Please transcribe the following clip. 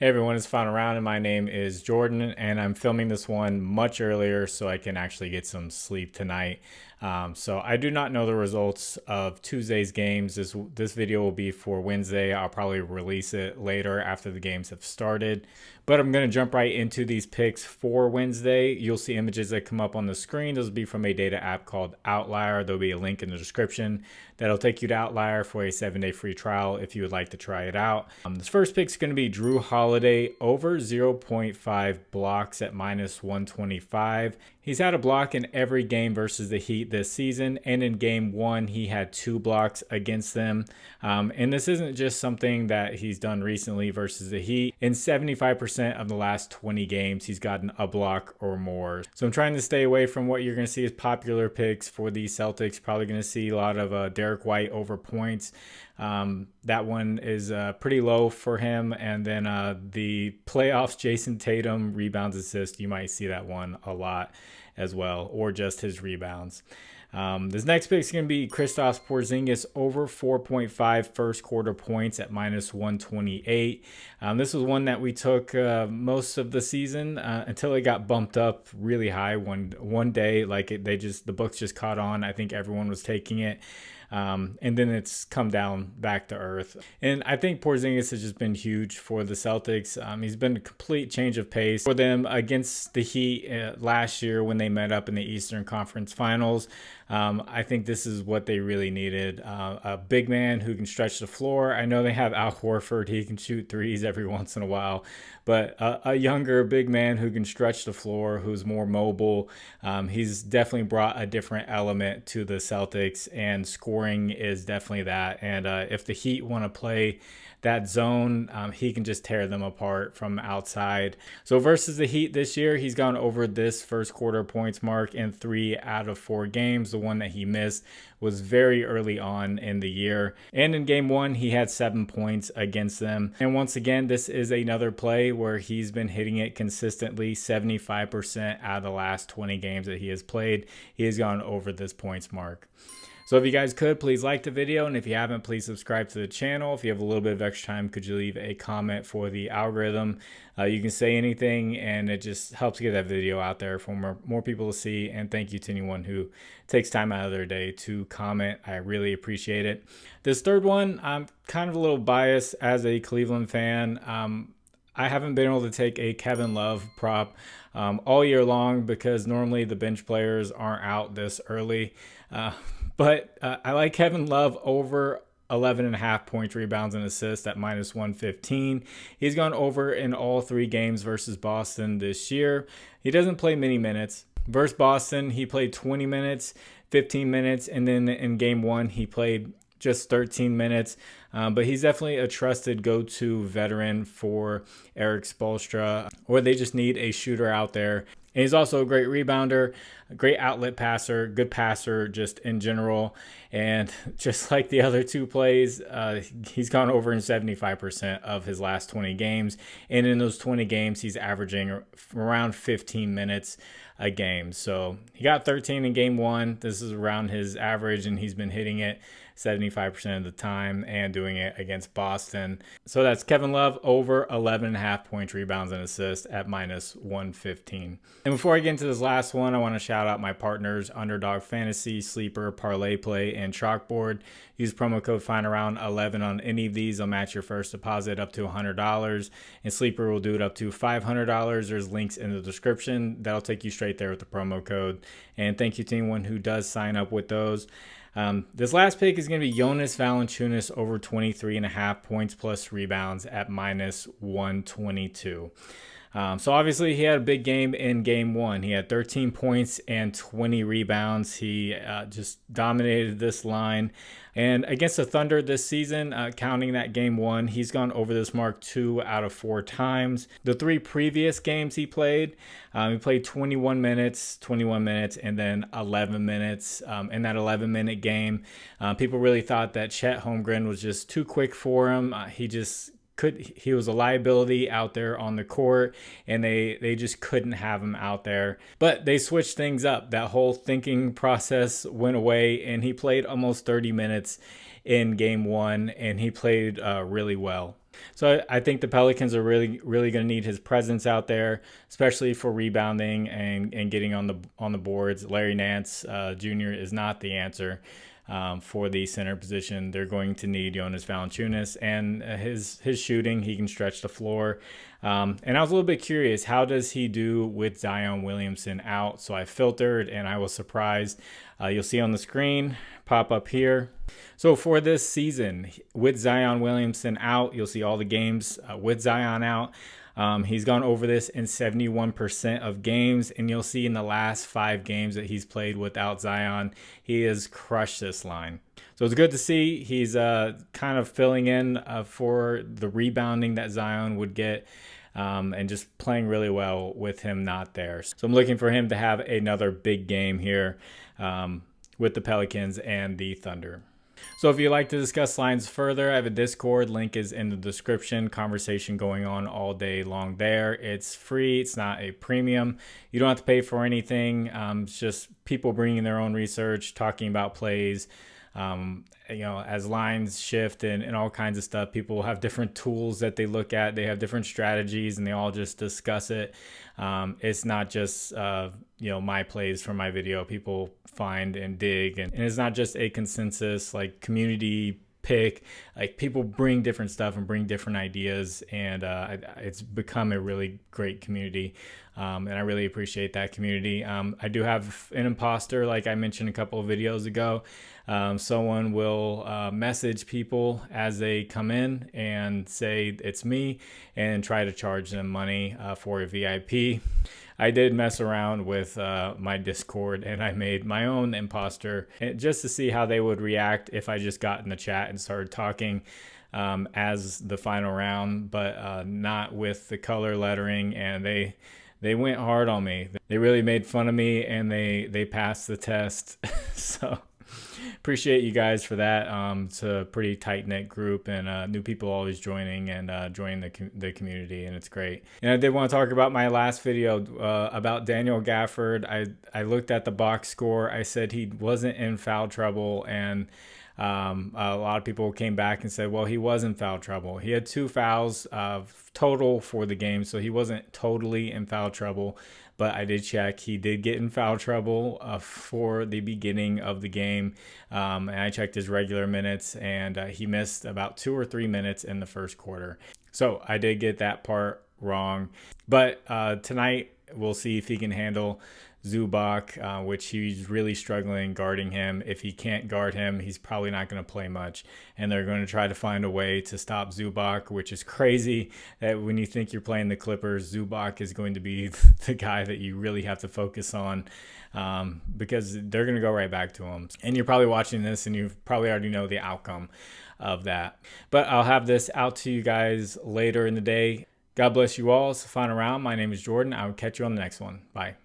Hey everyone, it's FinalRound and my name is Jordan, and I'm filming this one much earlier so I can actually get some sleep tonight. So I do not know the results of Tuesday's games. This video will be for Wednesday. I'll probably release it later after the games have started. But I'm going to jump right into these picks for Wednesday. You'll see images that come up on the screen. Those will be from a data app called Outlier. There'll be a link in the description that'll take you to Outlier for a 7-day free trial if you would like to try it out. This first pick is going to be Drew Holiday over 0.5 blocks at -125. He's had a block in every game versus the Heat this season, and in game one, he had 2 blocks against them. And this isn't just something that he's done recently versus the Heat. In 75% of the last 20 games, he's gotten a block or more. So I'm trying to stay away from what you're going to see as popular picks for the Celtics. Probably going to see a lot of Derek White over points. That one is pretty low for him. And then the playoffs, Jason Tatum, rebounds, assists. You might see that one a lot as well, or just his rebounds. This next pick is going to be Kristaps Porzingis over 4.5 first quarter points at -128. This was one that we took most of the season until it got bumped up really high one day. Like the books just caught on. I think everyone was taking it. And then it's come down back to earth. And I think Porzingis has just been huge for the Celtics. He's been a complete change of pace for them against the Heat last year when they met up in the Eastern Conference Finals. I think this is what they really needed. A big man who can stretch the floor. I know they have Al Horford. He can shoot threes every once in a while. But a younger big man who can stretch the floor, who's more mobile. He's definitely brought a different element to the Celtics, and scoring is definitely that. And if the Heat want to play that zone, he can just tear them apart from outside. So versus the Heat this year, he's gone over this first quarter points mark in 3 out of 4 games. The one that he missed was very early on in the year. And in game one, he had 7 points against them. And once again, this is another play where he's been hitting it consistently. 75% out of the last 20 games that he has played, he has gone over this points mark. So if you guys could, please like the video. And if you haven't, please subscribe to the channel. If you have a little bit of extra time, could you leave a comment for the algorithm? You can say anything, and it just helps get that video out there for more people to see. And thank you to anyone who takes time out of their day to comment. I really appreciate it. This third one, I'm kind of a little biased as a Cleveland fan. I haven't been able to take a Kevin Love prop all year long because normally the bench players aren't out this early. But I like Kevin Love over 11.5 points, rebounds, and assists at -115. He's gone over in all 3 games versus Boston this year. He doesn't play many minutes. Versus Boston, he played 20 minutes, 15 minutes, and then in game one, he played just 13 minutes. But he's definitely a trusted go-to veteran for Eric Spoelstra, or they just need a shooter out there. And he's also a great rebounder, a great outlet passer, good passer just in general. And just like the other 2 plays, he's gone over in 75% of his last 20 games. And in those 20 games, he's averaging around 15 minutes a game. So he got 13 in game one. This is around his average, and he's been hitting it 75% of the time and doing it against Boston. So that's Kevin Love over 11.5 points, rebounds, and assists at -115. And before I get into this last one, I want to shout out my partners, Underdog Fantasy, Sleeper, ParlayPlay, and ChalkBoard. Use promo code FinalRound11 on any of these. They'll match your first deposit up to $100. And Sleeper will do it up to $500. There's links in the description. That'll take you straight there with the promo code. And thank you to anyone who does sign up with those. This last pick is going to be Jonas Valanciunas over 23.5 points plus rebounds at -122. So obviously he had a big game in game one. He had 13 points and 20 rebounds. He just dominated this line. And against the Thunder this season, counting that game one, he's gone over this mark 2 out of 4 times. The 3 previous games he played 21 minutes, and then 11 minutes. In that 11-minute game, people really thought that Chet Holmgren was just too quick for him. He was a liability out there on the court, and they just couldn't have him out there. But they switched things up. That whole thinking process went away, and he played almost 30 minutes in game one, and he played really well. So I think the Pelicans are really going to need his presence out there, especially for rebounding and getting on the boards. Larry Nance Jr. is not the answer. For the center position, they're going to need Jonas Valanciunas and his shooting. He can stretch the floor. And I was a little bit curious, how does he do with Zion Williamson out? So I filtered, and I was surprised. You'll see on the screen pop up here. So for this season, with Zion Williamson out, you'll see all the games with Zion out. He's gone over this in 71% of games, and you'll see in the last 5 games that he's played without Zion, he has crushed this line. So it's good to see he's kind of filling in for the rebounding that Zion would get, and just playing really well with him not there. So I'm looking for him to have another big game here with the Pelicans and the Thunder. So if you'd like to discuss lines further, I have a Discord. Link is in the description. Conversation going on all day long there. It's free. It's not a premium. You don't have to pay for anything. It's just people bringing their own research, talking about plays. As lines shift and all kinds of stuff, people have different tools that they look at. They have different strategies, and they all just discuss it. It's not just my plays from my video. People find and dig, and it's not just a consensus like community pick. Like, people bring different stuff and bring different ideas, and it's become a really great community, and I really appreciate that community. I do have an imposter, like I mentioned a couple of videos ago. Someone will message people as they come in and say it's me and try to charge them money for a VIP. I did mess around with my Discord, and I made my own imposter just to see how they would react if I just got in the chat and started talking as the final round, but not with the color lettering, and they went hard on me. They really made fun of me, and they passed the test. So appreciate you guys for that. It's a pretty tight-knit group, and new people always joining and joining the community, and it's great. And I did want to talk about my last video about Daniel Gafford. I looked at the box score. I said he wasn't in foul trouble, and a lot of people came back and said, well, he was in foul trouble. He had 2 fouls total for the game, so he wasn't totally in foul trouble. But I did check. He did get in foul trouble for the beginning of the game. And I checked his regular minutes, and he missed about 2 or 3 minutes in the first quarter. So I did get that part wrong. But tonight, we'll see if he can handle Zubac, which he's really struggling guarding him. If he can't guard him, he's probably not going to play much. And they're going to try to find a way to stop Zubac, which is crazy that when you think you're playing the Clippers, Zubac is going to be the guy that you really have to focus on, because they're going to go right back to him. And you're probably watching this, and you probably already know the outcome of that. But I'll have this out to you guys later in the day. God bless you all. It's the final round. My name is Jordan. I will catch you on the next one. Bye.